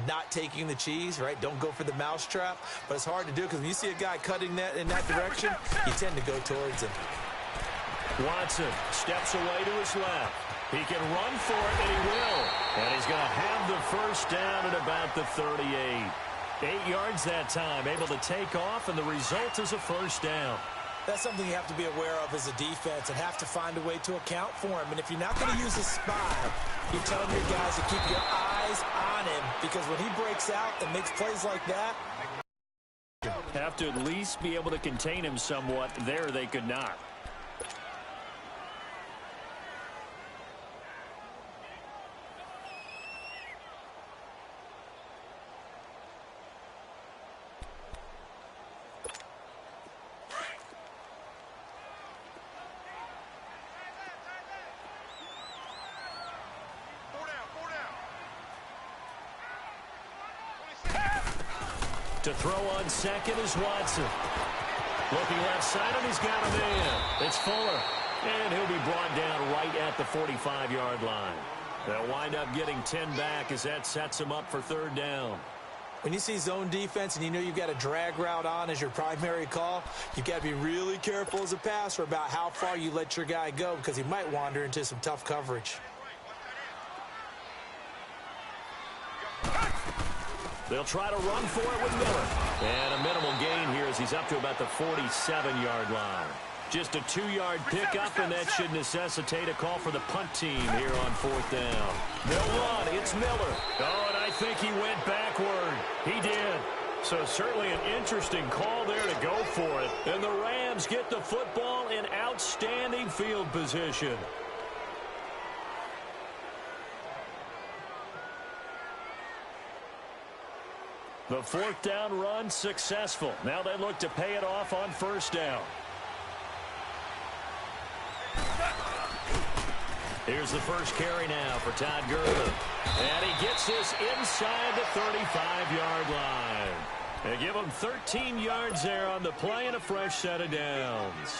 not taking the cheese, right? Don't go for the mousetrap. But it's hard to do because when you see a guy cutting that in that direction, you tend to go towards him. Watson steps away to his left. He can run for it, and he will. And he's going to have the first down at about the 38. 8 yards that time, able to take off, and the result is a first down. That's something you have to be aware of as a defense and have to find a way to account for him. And if you're not going to use a spy, you're telling your guys to keep your eyes on him, because when he breaks out and makes plays like that, have to at least be able to contain him somewhat. There they could not. To throw on second is Watson. Looking left side, and he's got him in. It's Fuller. And he'll be brought down right at the 45-yard line. They'll wind up getting 10 back as that sets him up for third down. When you see zone defense and you know you've got a drag route on as your primary call, you've got to be really careful as a passer about how far you let your guy go, because he might wander into some tough coverage. They'll try to run for it with Miller. And a minimal gain here as he's up to about the 47-yard line. Just a 2-yard pickup, and that should necessitate a call for the punt team here on fourth down. They'll run. It's Miller. Oh, and I think he went backward. He did. So certainly an interesting call there to go for it. And the Rams get the football in outstanding field position. The fourth down run successful. Now they look to pay it off on first down. Here's the first carry now for Todd Gurley. And he gets this inside the 35-yard line. They give him 13 yards there on the play and a fresh set of downs.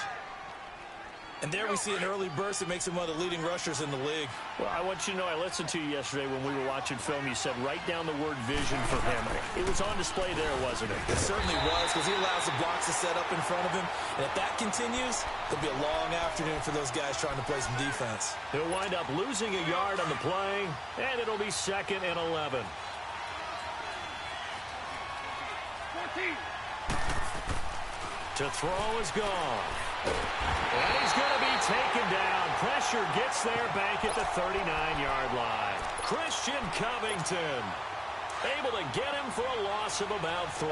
And there we see an early burst that makes him one of the leading rushers in the league. Well, I want you to know, I listened to you yesterday when we were watching film. You said write down the word vision for him. It was on display there, wasn't it? It certainly was, because he allows the blocks to set up in front of him. And if that continues, it'll be a long afternoon for those guys trying to play some defense. He'll wind up losing a yard on the play, and it'll be 2nd and 11. 14. To throw is gone. And he's going to be taken down. Pressure gets there back at the 39-yard line. Christian Covington able to get him for a loss of about 3.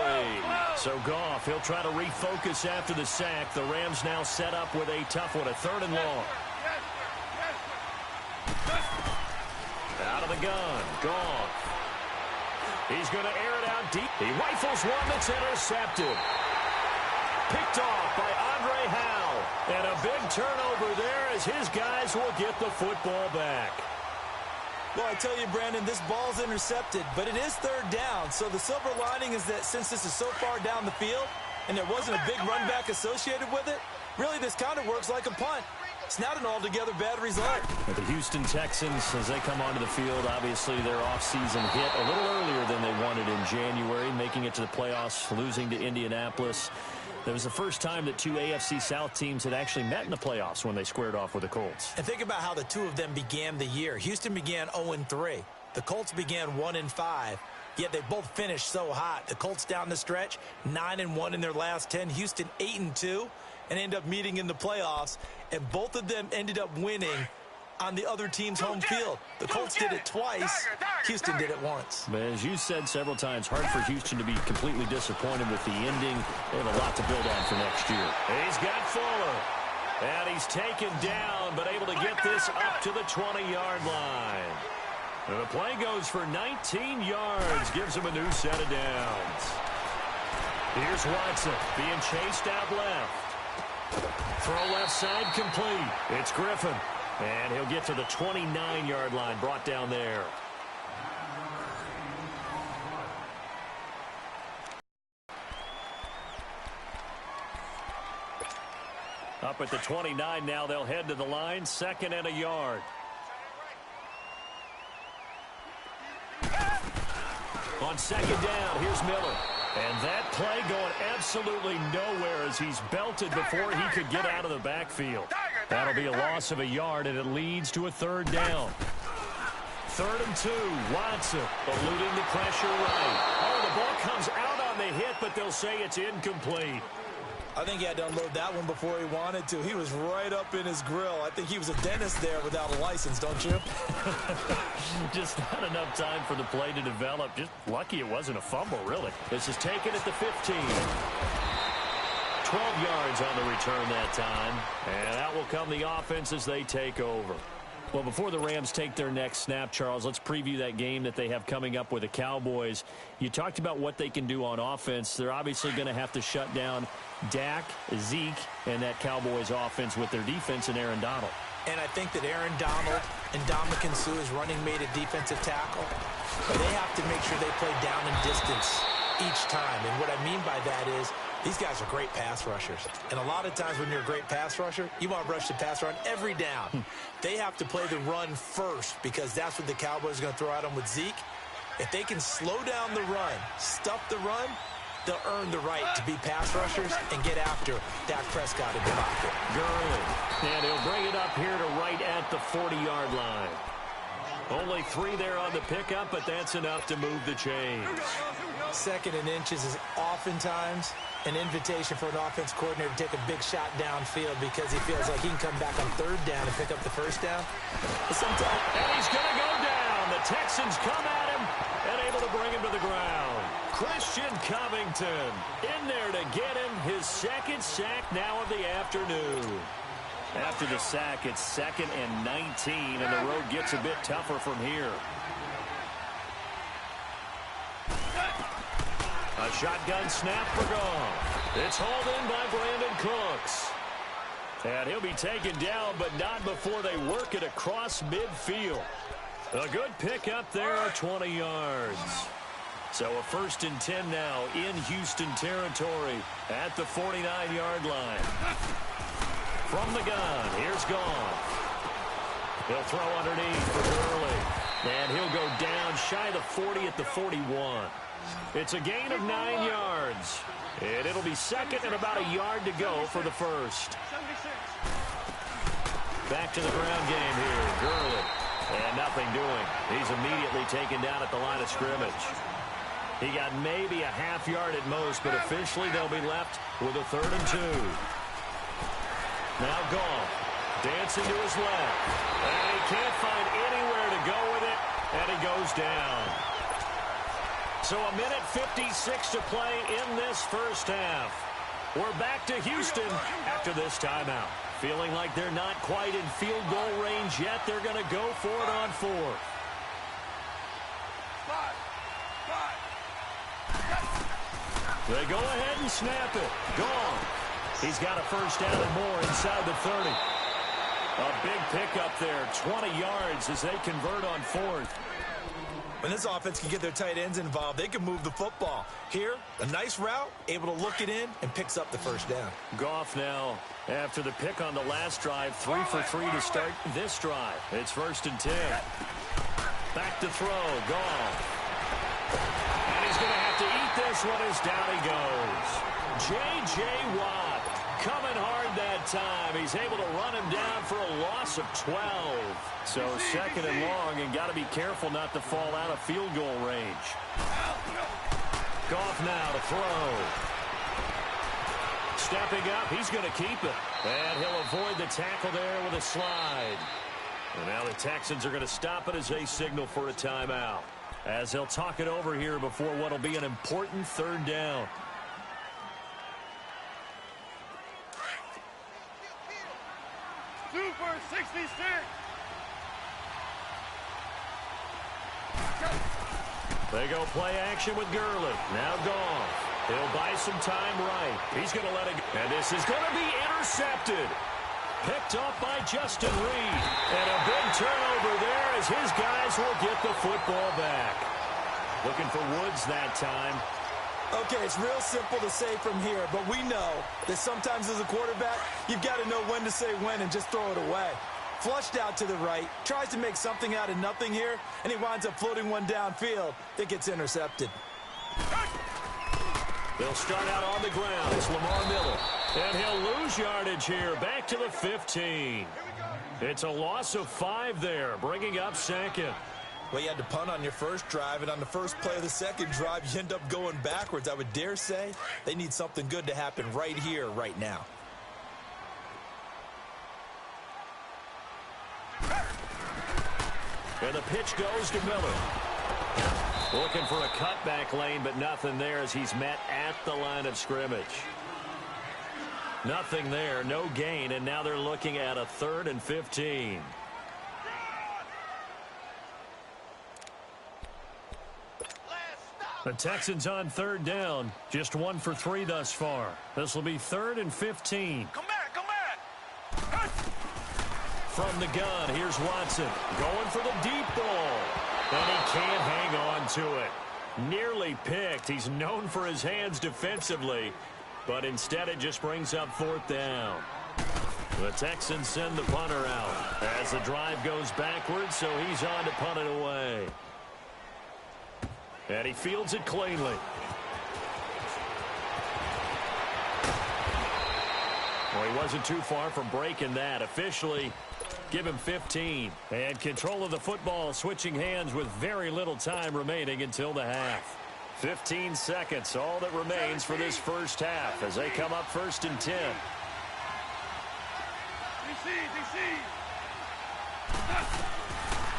So Goff, he'll try to refocus after the sack. The Rams now set up with a tough one, a 3rd and long. Out of the gun, Goff. He's going to air it out deep. He rifles one that's intercepted. Picked off by Andre Howe. And a big turnover there as his guys will get the football back. Well, I tell you, Brandon, this ball's intercepted, but it is 3rd down. So the silver lining is that since this is so far down the field and there wasn't a big run back associated with it, really this kind of works like a punt. It's not an altogether bad result. But the Houston Texans, as they come onto the field, obviously their offseason hit a little earlier than they wanted in January, making it to the playoffs, losing to Indianapolis. It was the first time that 2 AFC South teams had actually met in the playoffs when they squared off with the Colts. And think about how the two of them began the year. Houston began 0-3. The Colts began 1-5. Yet they both finished so hot. The Colts down the stretch, 9-1 in their last 10. Houston 8-2, and end up meeting in the playoffs. And both of them ended up winning on the other team's home field. The Colts did it twice. Houston did it once. But as you said several times, hard for Houston to be completely disappointed with the ending. They have a lot to build on for next year. He's got Fuller. And he's taken down, but able to get this up to the 20-yard line. And the play goes for 19 yards. Gives him a new set of downs. Here's Watson being chased out left. Throw left side complete. It's Griffin. And he'll get to the 29-yard line, brought down there. Up at the 29 now, they'll head to the line, 2nd and a yard. On second down, here's Miller. And that play going absolutely nowhere as he's belted before he could get out of the backfield. That'll be a loss of a yard, and it leads to a third down. 3rd and 2, Watson eluding the pressure right. Oh, the ball comes out on the hit, but they'll say it's incomplete. I think he had to unload that one before he wanted to. He was right up in his grill. I think he was a dentist there without a license, don't you? Just not enough time for the play to develop. Just lucky it wasn't a fumble, really. This is taken at the 15. 12 yards on the return that time. And out will come the offense as they take over. Well, before the Rams take their next snap, Charles, let's preview that game that they have coming up with the Cowboys. You talked about what they can do on offense. They're obviously going to have to shut down Dak, Zeke, and that Cowboys offense with their defense and Aaron Donald. And I think that Aaron Donald and Dominican Suh's running mate a defensive tackle. But they have to make sure they play down and distance each time. And what I mean by that is these guys are great pass rushers. And a lot of times when you're a great pass rusher, you want to rush the passer on every down. They have to play the run first because that's what the Cowboys are going to throw at them with Zeke. If they can slow down the run, stuff the run, they'll earn the right to be pass rushers and get after Dak Prescott in the pocket. Gurley. And he'll bring it up here to right at the 40-yard line. Only 3 there on the pickup, but that's enough to move the chains. 2nd and inches is oftentimes an invitation for an offense coordinator to take a big shot downfield because he feels like he can come back on 3rd down and pick up the 1st down. But sometimes, and he's going to go down. The Texans come at him and able to bring him to the ground. Christian Covington in there to get him his 2nd sack now of the afternoon. After the sack, it's 2nd and 19, and the road gets a bit tougher from here. A shotgun snap for Goff. It's hauled in by Brandon Cooks. And he'll be taken down, but not before they work it across midfield. A good pick up there, 20 yards. So a 1st and 10 now in Houston territory at the 49-yard line. From the gun, here's Goff. He'll throw underneath for Gurley. And he'll go down shy of the 40 at the 41. It's a gain of 9 yards. And it'll be 2nd and about a yard to go for the 1st. Back to the ground game here. Gurley. And nothing doing. He's immediately taken down at the line of scrimmage. He got maybe a half yard at most, but officially they'll be left with a 3rd and 2. Now Goff, dancing to his left. And he can't find anywhere to go with it, and he goes down. So a minute 56 to play in this 1st half. We're back to Houston after this timeout. Feeling like they're not quite in field goal range yet. They're going to go for it on 4th. They go ahead and snap it. Gone. He's got a 1st down and more inside the 30. A big pickup there, 20 yards as they convert on 4th. When this offense can get their tight ends involved, they can move the football. Here, a nice route, able to look it in, and picks up the 1st down. Goff now, after the pick on the last drive, 3 for 3 to start this drive. It's 1st and 10. Back to throw, Goff. And he's going to have to eat this one as down he goes. J.J. Watt coming hard that time. He's able to run him down for a loss of 12. So 2nd and long, and got to be careful not to fall out of field goal range. Goff now to throw. Stepping up, he's going to keep it. And he'll avoid the tackle there with a slide. And now the Texans are going to stop it as they signal for a timeout, as they'll talk it over here before what will be an important 3rd down. Super 66. They go play action with Gurley. Now Goff. He'll buy some time right. He's going to let it go. And this is going to be intercepted. Picked up by Justin Reed. And a big turnover there as his guys will get the football back. Looking for Woods that time. Okay, it's real simple to say from here, but we know that sometimes as a quarterback, you've got to know when to say when and just throw it away. flushed out to the right, tries to make something out of nothing here, and he winds up floating one downfield that gets intercepted. They'll start out on the ground. It's Lamar Miller. And he'll lose yardage here, back to the 15. It's a loss of 5 there, bringing up second. Well, you had to punt on your first drive, and on the first play of the second drive, you end up going backwards. I would dare say they need something good to happen right here, right now. And the pitch goes to Miller. Looking for a cutback lane, but nothing there as he's met at the line of scrimmage. Nothing there, no gain, and now they're looking at a 3rd and 15. The Texans on 3rd down, just 1 for 3 thus far. This will be 3rd and 15. Come back! From the gun, here's Watson going for the deep ball. And he can't hang on to it. Nearly picked. He's known for his hands defensively, but instead it just brings up 4th down. The Texans send the punter out as the drive goes backwards, so he's on to punt it away. And he fields it cleanly. Well, he wasn't too far from breaking that. Officially, give him 15. And control of the football switching hands with very little time remaining until the half. 15 seconds, all that remains for this first half as they come up 1st and 10.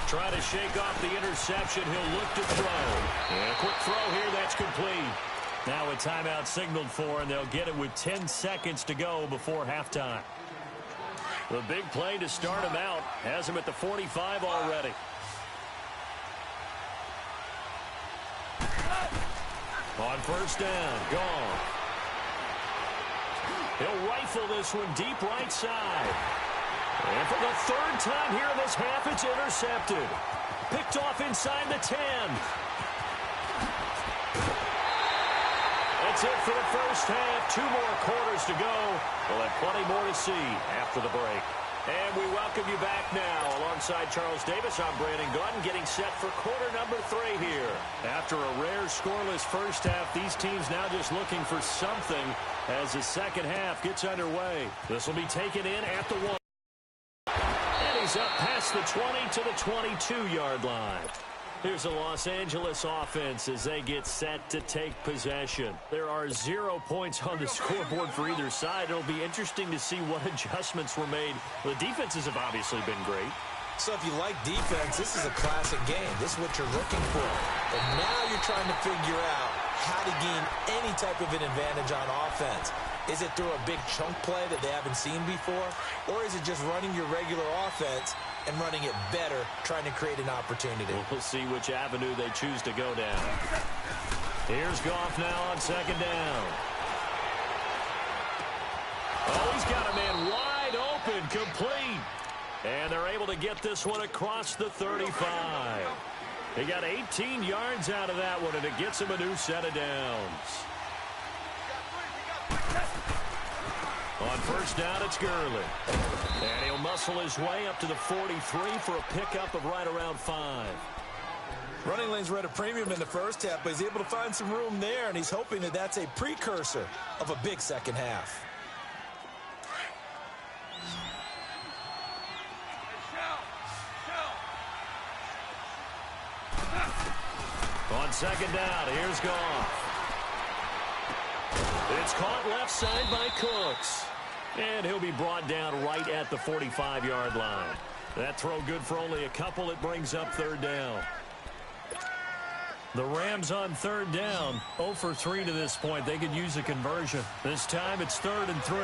Try to shake off the interception. He'll look to throw. And a quick throw here, that's complete. Now a timeout signaled for, and they'll get it with 10 seconds to go before halftime. The big play to start him out has him at the 45 already. On 1st down, gone. He'll rifle this one deep right side. And for the 3rd time here in this half, it's intercepted. Picked off inside the 10. That's it for the first half. 2 more quarters to go. We'll have plenty more to see after the break. And we welcome you back now. Alongside Charles Davis, I'm Brandon Gordon, getting set for quarter number 3 here. After a rare scoreless first half, these teams now just looking for something as the second half gets underway. This will be taken in at the 1. And he's up past the 20 to the 22-yard line. Here's the Los Angeles offense as they get set to take possession. There are 0 points on the scoreboard for either side. It'll be interesting to see what adjustments were made. The defenses have obviously been great. So if you like defense, this is a classic game. This is what you're looking for. But now you're trying to figure out how to gain any type of an advantage on offense. Is it through a big chunk play that they haven't seen before? Or is it just running your regular offense and running it better, trying to create an opportunity? We'll see which avenue they choose to go down. Here's Goff now on 2nd down. Oh, he's got a man wide open, complete. And they're able to get this one across the 35. They got 18 yards out of that one, and it gets him a new set of downs. On 1st down, it's Gurley. And he'll muscle his way up to the 43 for a pickup of right around 5. Running lanes were at a premium in the first half, but he's able to find some room there, and he's hoping that that's a precursor of a big second half. On 2nd down, here's Goff. It's caught left side by Cooks. And he'll be brought down right at the 45-yard line. That throw good for only a couple. It brings up 3rd down. The Rams on 3rd down, 0 for 3 to this point. They could use a conversion. This time it's 3rd and 3.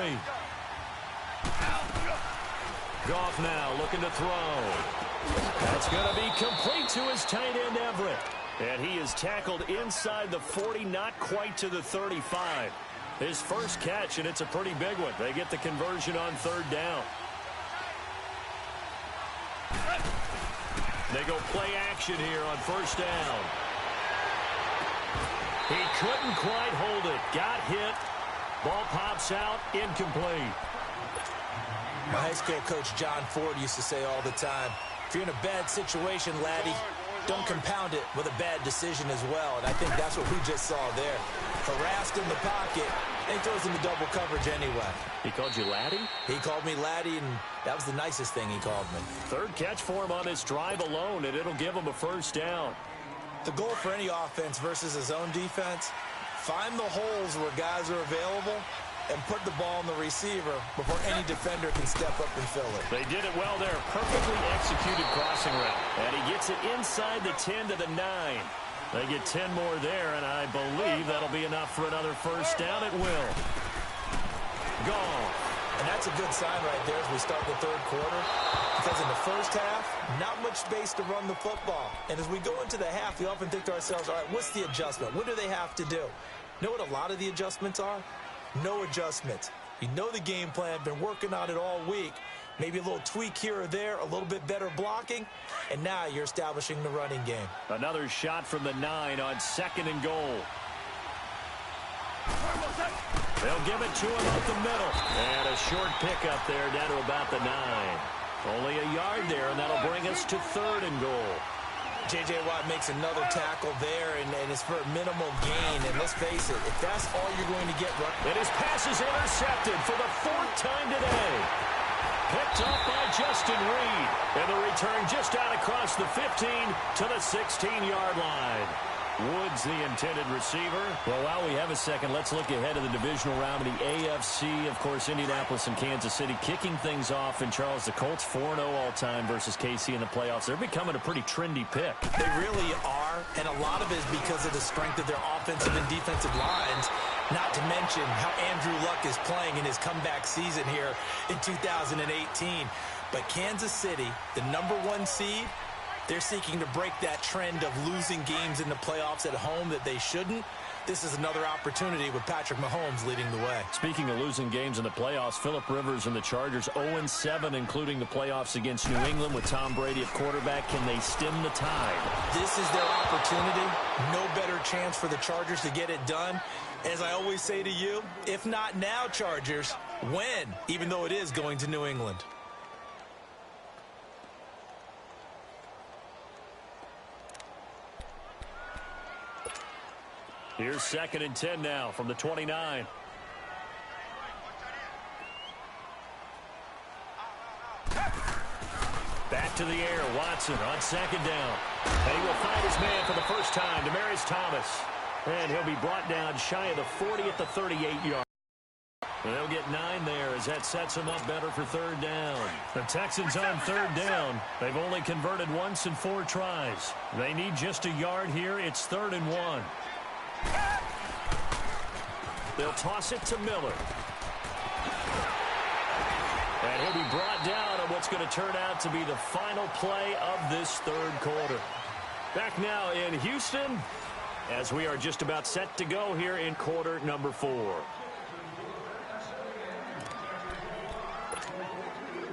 Goff now looking to throw. That's going to be complete to his tight end Everett. And he is tackled inside the 40, not quite to the 35. His first catch, and it's a pretty big one. They get the conversion on 3rd down. They go play action here on 1st down. He couldn't quite hold it. Got hit. Ball pops out. Incomplete. My high school coach John Ford used to say all the time, if you're in a bad situation, laddie, don't compound it with a bad decision as well. And I think that's what we just saw there. Harassed in the pocket, and he throws into double coverage anyway. He called you laddie? He called me laddie, and that was the nicest thing he called me. Third catch for him on this drive alone, and it'll give him a first down. The goal for any offense versus his own defense, find the holes where guys are available and put the ball in the receiver before any defender can step up and fill it. They did it well there. Perfectly executed crossing route. And he gets it inside the 10 to the 9. They get 10 more there, and I believe that'll be enough for another first down. It will. Gone. And that's a good sign right there as we start the third quarter. Because in the first half, not much space to run the football. And as we go into the half, we often think to ourselves, all right, what's the adjustment? What do they have to do? You know what a lot of the adjustments are? No adjustments. You know the game plan, been working on it all week. Maybe a little tweak here or there, a little bit better blocking, and now you're establishing the running game. Another shot from the 9 on 2nd and goal. They'll give it to him up the middle. And a short pickup there down to about the 9. Only a yard there, and that'll bring us to 3rd and goal. J.J. Watt makes another tackle there, and it's for a minimal gain. And let's face it, if that's all you're going to get right. And his pass is intercepted for the 4th time today. Picked up by Justin Reed. And the return just out across the 15 to the 16-yard line. Woods, the intended receiver. Well, while we have a second, let's look ahead of the divisional round of the AFC. Of course, Indianapolis and Kansas City kicking things off. And, Charles, the Colts 4-0 all-time versus KC in the playoffs. They're becoming a pretty trendy pick. They really are, and a lot of it is because of the strength of their offensive and defensive lines, not to mention how Andrew Luck is playing in his comeback season here in 2018. But Kansas City, the #1 seed, they're seeking to break that trend of losing games in the playoffs at home that they shouldn't. This is another opportunity with Patrick Mahomes leading the way. Speaking of losing games in the playoffs, Phillip Rivers and the Chargers 0-7, including the playoffs against New England with Tom Brady at quarterback. Can they stem the tide? This is their opportunity. No better chance for the Chargers to get it done. As I always say to you, if not now, Chargers, when? Even though it is going to New England. Here's 2nd and 10 now from the 29. Back to the air, Watson on 2nd down. And he will find his man for the first time, Demaryius Thomas. And he'll be brought down shy of the 40 at the 38-yard. They'll get 9 there as that sets them up better for 3rd down. The Texans on 3rd down. They've only converted once in 4 tries. They need just a yard here. It's 3rd and 1. They'll toss it to Miller. And he'll be brought down on what's going to turn out to be the final play of this 3rd quarter. Back now in Houston as we are just about set to go here in quarter number 4.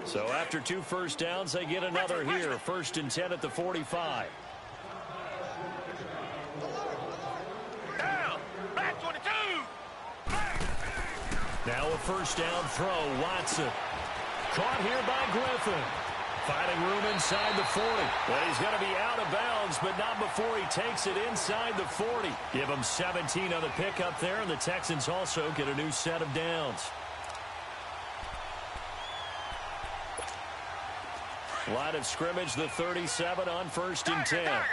So after 2 first downs, they get another here. 1st and 10 at the 45. Now a 1st down throw, Watson. Caught here by Griffin. Finding room inside the 40. But he's going to be out of bounds, but not before he takes it inside the 40. Give him 17 on the pickup there, and the Texans also get a new set of downs. Line of scrimmage, the 37 on 1st and 10.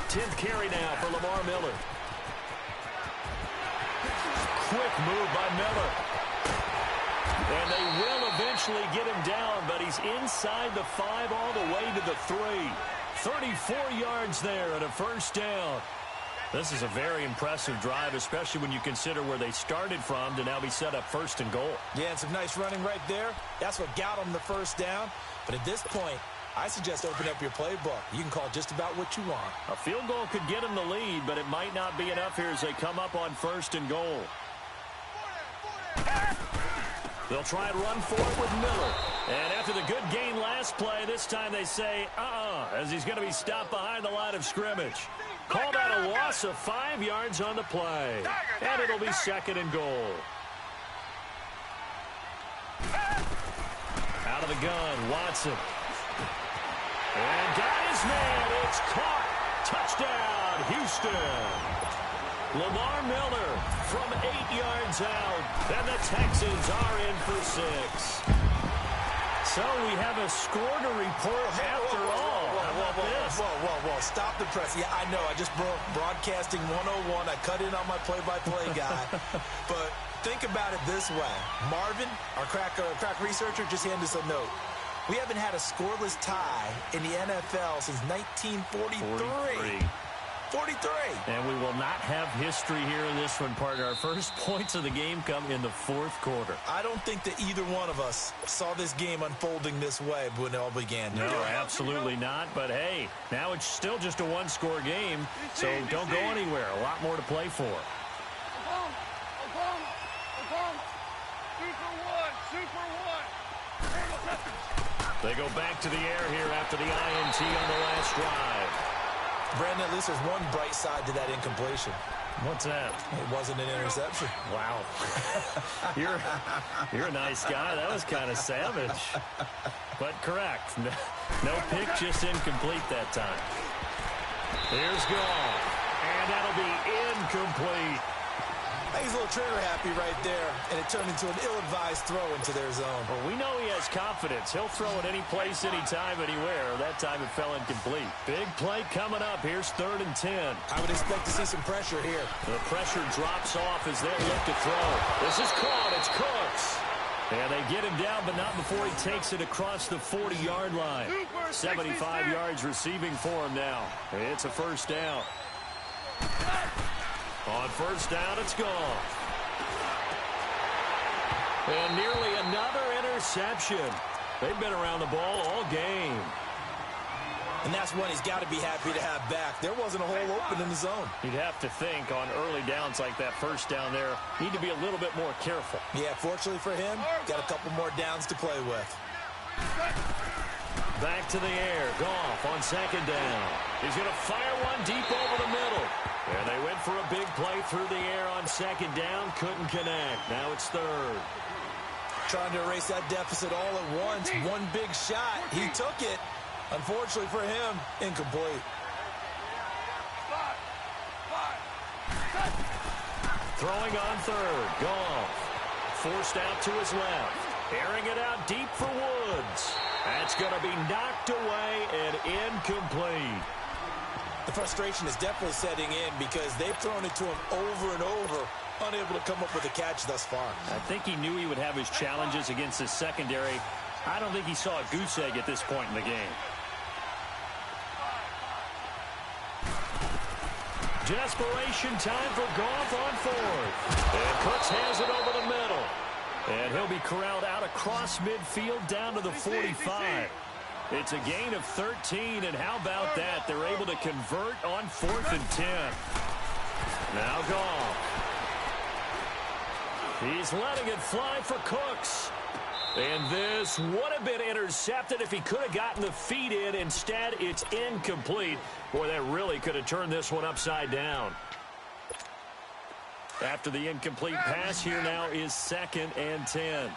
10th carry now for Lamar Miller. Quick move by Miller. And they will eventually get him down, but he's inside the 5 all the way to the 3. 34 yards there and a 1st down. This is a very impressive drive, especially when you consider where they started from to now be set up 1st and goal. Yeah, and some nice running right there. That's what got them the 1st down. But at this point, I suggest open up your playbook. You can call just about what you want. A field goal could get them the lead, but it might not be enough here as they come up on 1st and goal. They'll try and run for it with Miller. And after the good gain last play, this time they say, as he's going to be stopped behind the line of scrimmage. Call that a loss of 5 yards on the play. And it'll be second and goal. Out of the gun, Watson. And got his man. It's caught. Touchdown, Houston. Lamar Miller from 8 yards out. And the Texans are in for 6. So we have a score to report after all. How about this? Whoa. Stop the press. Yeah, I know. I just broke broadcasting 101. I cut in on my play-by-play guy. But think about it this way. Marvin, our crack researcher, just handed us a note. We haven't had a scoreless tie in the NFL since 1943. 43. And we will not have history here in this one, partner. Our first points of the game come in the fourth quarter. I don't think that either one of us saw this game unfolding this way when it all began. No, absolutely not. But, hey, now it's still just a one-score game, so don't go anywhere. A lot more to play for. They go back to the air here after the INT on the last drive. Brandon, at least there's one bright side to that incompletion. What's that? It wasn't an interception. Wow. You're a nice guy. That was kind of savage. But correct. No pick, just incomplete that time. Here's Goff. And that'll be incomplete. I think he's a little trigger happy right there, and it turned into an ill-advised throw into their zone. Well, we know he has confidence. He'll throw it any place, anytime, anywhere. That time it fell incomplete. Big play coming up. Here's 3rd and 10. I would expect to see some pressure here. The pressure drops off as they look to throw. This is caught. It's Cooks. And they get him down, but not before he takes it across the 40-yard line. 75 yards receiving for him now. It's a first down. On first down, it's gone. And nearly another interception. They've been around the ball all game. And that's one he's got to be happy to have back. There wasn't a hole open in the zone. You'd have to think on early downs like that first down there, need to be a little bit more careful. Yeah, fortunately for him, got a couple more downs to play with. Back to the air. Goff on second down. He's going to fire one deep over the middle. And they went for a big play through the air on second down. Couldn't connect. Now it's 3rd. Trying to erase that deficit all at once. One big shot. He took it. Unfortunately for him, incomplete. Throwing on 3rd. Goff. Forced out to his left. Airing it out deep for Woods. That's going to be knocked away and incomplete. The frustration is definitely setting in because they've thrown it to him over and over, unable to come up with a catch thus far. I think he knew he would have his challenges against his secondary. I don't think he saw a goose egg at this point in the game. Desperation time for Goff on 4th. And Cooks has it over the middle. And he'll be corralled out across midfield down to the 45. It's a gain of 13, and how about that? They're able to convert on 4th and 10. Now Goff. He's letting it fly for Cooks. And this would have been intercepted if he could have gotten the feet in. Instead, it's incomplete. Boy, that really could have turned this one upside down. After the incomplete pass, here now is 2nd and 10.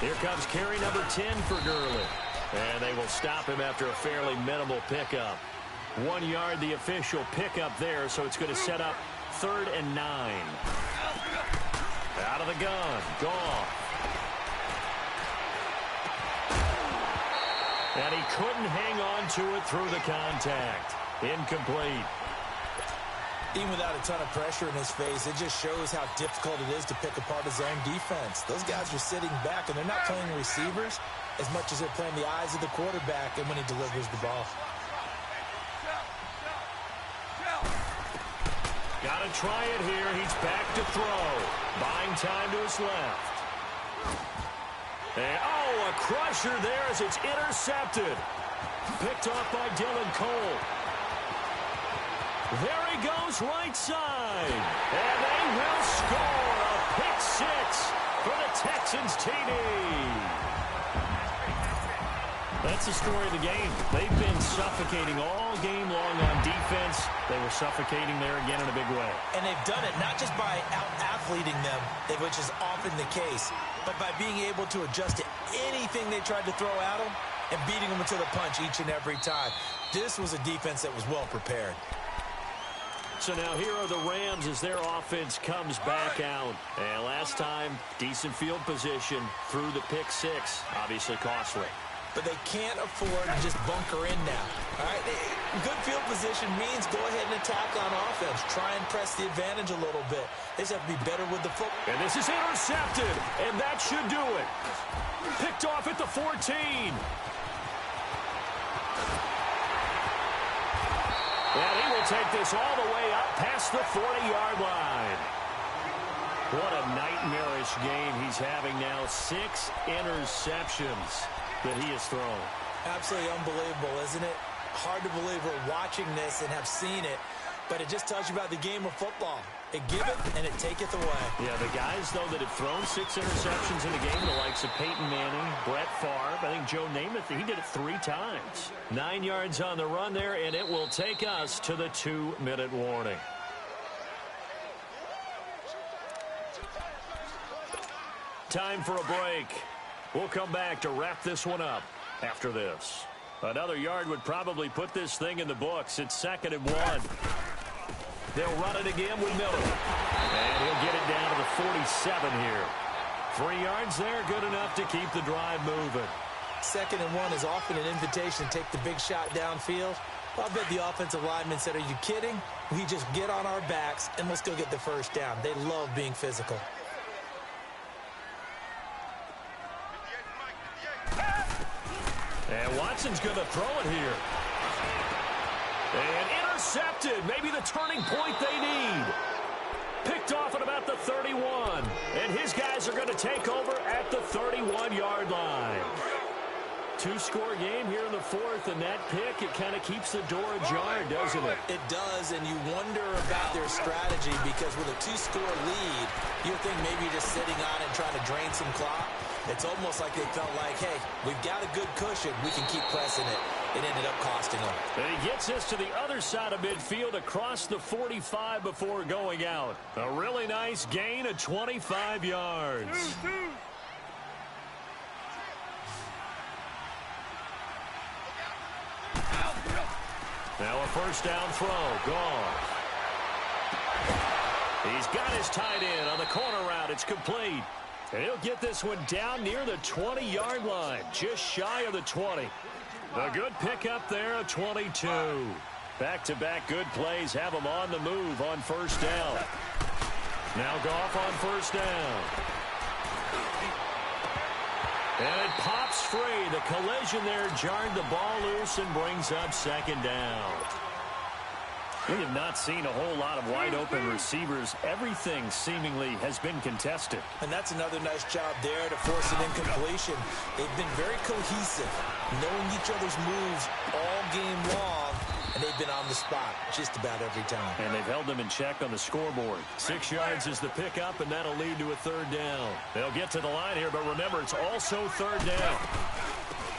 Here comes carry number 10 for Gurley. And they will stop him after a fairly minimal pickup. 1 yard, the official pickup there, so it's going to set up 3rd and 9. Out of the gun, Goff. And he couldn't hang on to it through the contact. Incomplete. Even without a ton of pressure in his face, it just shows how difficult it is to pick apart his own defense. Those guys are sitting back, and they're not playing receivers as much as they're playing the eyes of the quarterback and when he delivers the ball. Got to try it here. He's back to throw. Buying time to his left. And, oh, a crusher there as it's intercepted. Picked off by Dylan Cole. There he goes right side. And they will score a pick 6 for the Texans TD. That's the story of the game. They've been suffocating all game long on defense. They were suffocating there again in a big way. And they've done it not just by out-athleting them, which is often the case, but by being able to adjust to anything they tried to throw at them and beating them to the punch each and every time. This was a defense that was well prepared. So now here are the Rams as their offense comes back out. And last time, decent field position through the pick six. Obviously costly. But they can't afford to just bunker in now. All right, good field position means go ahead and attack on offense. Try and press the advantage a little bit. They just have to be better with the football. And this is intercepted, and that should do it. Picked off at the 14. And he will take this all the way up past the 40-yard line. What a nightmarish game he's having now. 6 interceptions that he has thrown. Absolutely unbelievable, isn't it? Hard to believe we're watching this and have seen it, but it just tells you about the game of football. It giveth and it taketh away. Yeah, the guys, though, that have thrown 6 interceptions in a game, the likes of Peyton Manning, Brett Favre, I think Joe Namath, he did it 3 times. 9 yards on the run there, and it will take us to the 2-minute warning. Time for a break. We'll come back to wrap this one up after this. Another yard would probably put this thing in the books. It's 2nd and 1. They'll run it again with Miller. And he'll get it down to the 47 here. 3 yards there, good enough to keep the drive moving. 2nd and 1 is often an invitation to take the big shot downfield. Well, I bet the offensive lineman said, are you kidding? We just get on our backs and let's go get the first down. They love being physical. And Watson's going to throw it here. And intercepted. Maybe the turning point they need. Picked off at about the 31. And his guys are going to take over at the 31-yard line. 2-score game here in the 4th, and that pick, it kind of keeps the door ajar, doesn't it? It does, and you wonder about their strategy because with a 2-score lead, you think maybe you're just sitting on it trying to drain some clock. It's almost like they felt like, hey, we've got a good cushion. We can keep pressing it. It ended up costing them. And he gets this to the other side of midfield across the 45 before going out. A really nice gain of 25 yards. Now a first down throw. Gone. He's got his tight end on the corner route. It's complete. And he'll get this one down near the 20-yard line, just shy of the 20. A good pickup there of 22. Back-to-back good plays have him on the move on first down. Now Goff on first down. And it pops free. The collision there jarred the ball loose and brings up 2nd down. We have not seen a whole lot of wide-open receivers. Everything seemingly has been contested. And that's another nice job there to force an incompletion. They've been very cohesive, knowing each other's moves all game long, and they've been on the spot just about every time. And they've held them in check on the scoreboard. 6 yards is the pickup, and that'll lead to a 3rd down. They'll get to the line here, but remember, it's also 3rd down.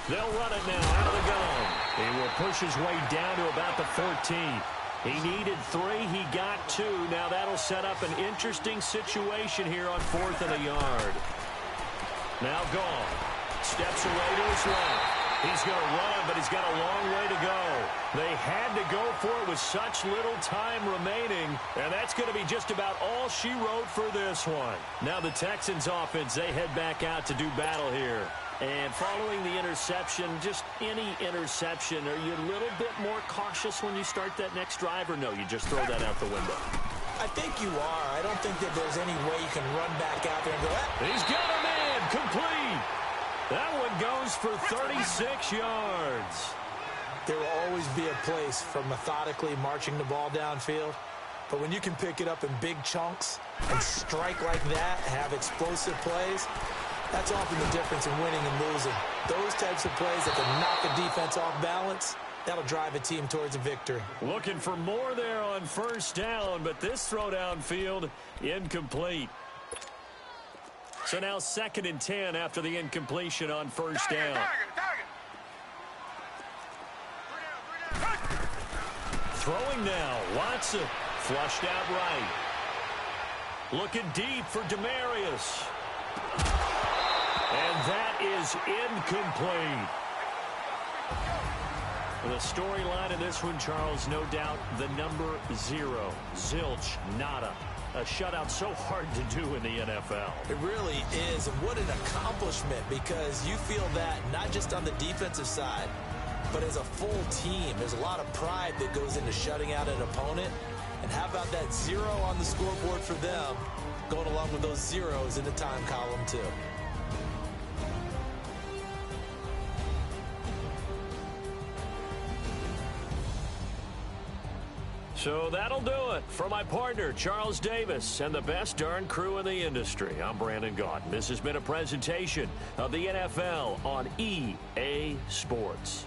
They'll run it now out of the gun. He will push his way down to about the 14. He needed 3. He got 2. Now that'll set up an interesting situation here on 4th and a yard. Now Goff steps away to his left. He's going to run, but he's got a long way to go. They had to go for it with such little time remaining, and that's going to be just about all she wrote for this one. Now the Texans offense, they head back out to do battle here. And following the interception, just any interception, are you a little bit more cautious when you start that next drive, or no, you just throw that out the window? I think you are. I don't think that there's any way you can run back out there and go, ah. He's got a man, complete. That one goes for 36 yards. There will always be a place for methodically marching the ball downfield. But when you can pick it up in big chunks and strike like that, have explosive plays, that's often the difference in winning and losing. Those types of plays that can knock a defense off balance, that'll drive a team towards a victory. Looking for more there on first down, but this throw downfield incomplete. So now 2nd and 10 after the incompletion on first down. Throwing now. Watson flushed out right. Looking deep for Demarius. And that is incomplete. The storyline in this one, Charles, no doubt the number 0. Zilch, nada. A shutout so hard to do in the NFL. It really is. And what an accomplishment, because you feel that not just on the defensive side, but as a full team. There's a lot of pride that goes into shutting out an opponent. And how about that 0 on the scoreboard for them, going along with those zeros in the time column too. So that'll do it. For my partner, Charles Davis, and the best darn crew in the industry, I'm Brandon Gaudin. This has been a presentation of the NFL on EA Sports.